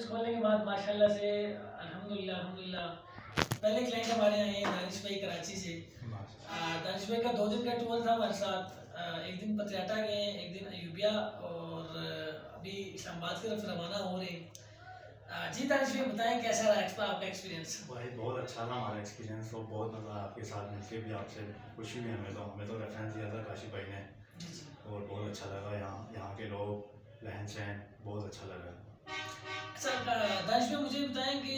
Office खोलने के बाद माशाल्लाह से अल्हम्दुलिल्लाह अल्हम्दुलिल्लाह पहले क्लाइंट हमारे यहाँ हैं दानिश भाई कराची से। दानिश भाई का 2 दिन का टूर था हमारे साथ। एक दिन पतियाटा गए, एक दिन अयूबिया और अभी इस्लामाबाद की तरफ रवाना हो रहे हैं। जी दानिश भाई बताएं कैसा रहा आपका एक्सपीरियंस? भाई बहुत अच्छा था हमारा एक्सपीरियंस और बहुत मज़ा आया आपके साथ मिलके भी, आपसे खुशी भी हमें तो रेफरेंस दिया था काशी भाई ने जी जी। और बहुत अच्छा लगा। यहाँ के लोग रहन सहन बहुत अच्छा लगा। अच्छा दानिश भाई मुझे बताएं कि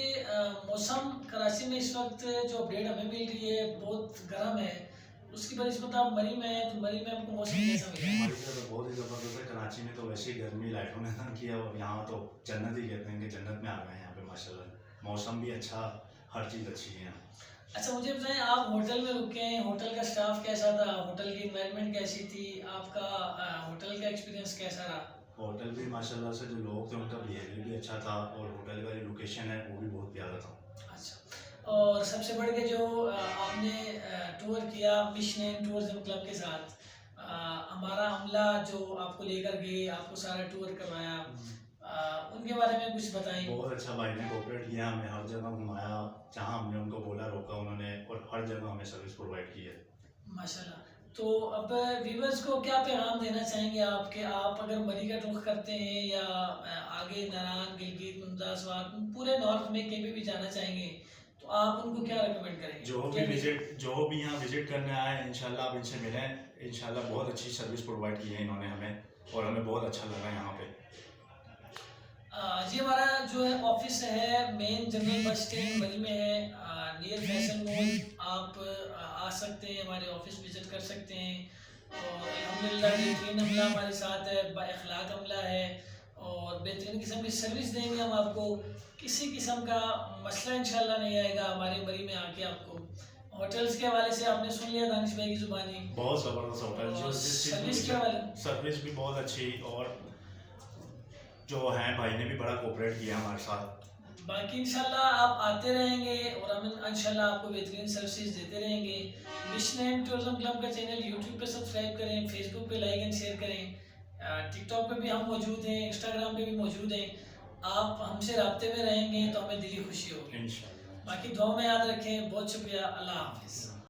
मौसम कराची में इस वक्त जो अपडेट हमें मिल रही है बहुत गर्म है, उसकी बनस्बत आप मरी में हैं तो मरी में आपको मौसम कैसा मिला? हमारी तरफ तो बहुत ही ज़बरदस्त है। कराची में तो वैसे ही गर्मी लाइटों ने तंग किया और यहाँ तो जन्नत ही कहते हैं कि जन्नत में आ गए हैं यहाँ पे माशाल्लाह। मौसम भी अच्छा, हर चीज़ अच्छी है यहाँ। अच्छा मुझे बताएं आप होटल में रुके हैं, होटल का स्टाफ कैसा था, होटल की एनवायरनमेंट कैसी थी, आपका होटल का एक्सपीरियंस कैसा रहा? होटल भी माशाल्लाह से जो लोग थे उनका बिहेवियर भी अच्छा था और होटल का जो लोकेशन है वो भी बहुत प्यारा था। अच्छा, और सबसे बढ़ के जो आपने टूर किया मिशनैन टूरिज्म क्लब के साथ, हमारा अमला जो आपको लेकर गए, आपको सारा टूर करवाया, उनके बारे में कुछ बताएं। बहुत अच्छा भाई ने कोऑपरेट किया, हमें हर जगह घुमाया, जहाँ हमने उनको बोला रोका उन्होंने और हर जगह हमें सर्विस प्रोवाइड की है माशाल्लाह। तो अब व्यूवर्स को क्या पैगाम देना चाहेंगे आपके, आप अगर मरी का रुख करते हैं या आगे नारायण गिलगित मुमताज़ वाद पूरे नॉर्थ में कहीं भी जाना चाहेंगे तो आप उनको क्या रिकमेंड करेंगे? जो भी यहाँ विजिट करने आए इंशाल्लाह आप इनसे मिलें। इंशाल्लाह बहुत अच्छी सर्विस प्रोवाइड की है इन्होंने हमें और हमें बहुत अच्छा लगा यहाँ पे। जी हमारा जो है ऑफिस है मेन जनरल बस स्टैंड मरी में है, नियर फैशन मॉल। आप आ सकते हैं, हमारे ऑफिस विजिट कर सकते हैं और अल्हम्दुलिल्लाह बेहतरीन अमला हमारे साथ है, बाअखलाक अमला है और बेहतरीन किस्म की सर्विस देंगे हम आपको। किसी किस्म का मसला इंशाल्लाह नहीं आएगा हमारे मरी में आके आपको। होटल्स के हवाले से आपने सुन लिया दानिश भाई की जुबानी, बहुत ज़बरदस्त होटल, सर्विस के हवाले सर्विस भी बहुत अच्छी और जो है भाई ने भी बड़ा कोऑपरेट किया हमारे साथ। बाकी इंशाल्लाह आप आते रहेंगे और हम इंशाल्लाह आपको बेहतरीन सर्विसेज देते रहेंगे। मिशनैन टूरिज्म क्लब का चैनल यूट्यूब पे सब्सक्राइब करें, फेसबुक पे लाइक एंड शेयर करें, टिकटॉक पे भी हम मौजूद हैं, इंस्टाग्राम पे भी मौजूद हैं। आप हमसे राब्ते में रहेंगे तो हमें दिली खुशी होगी। इंशाल्लाह। बाकी दुआ में याद रखें। बहुत शुक्रिया। अल्लाह हाफिज़।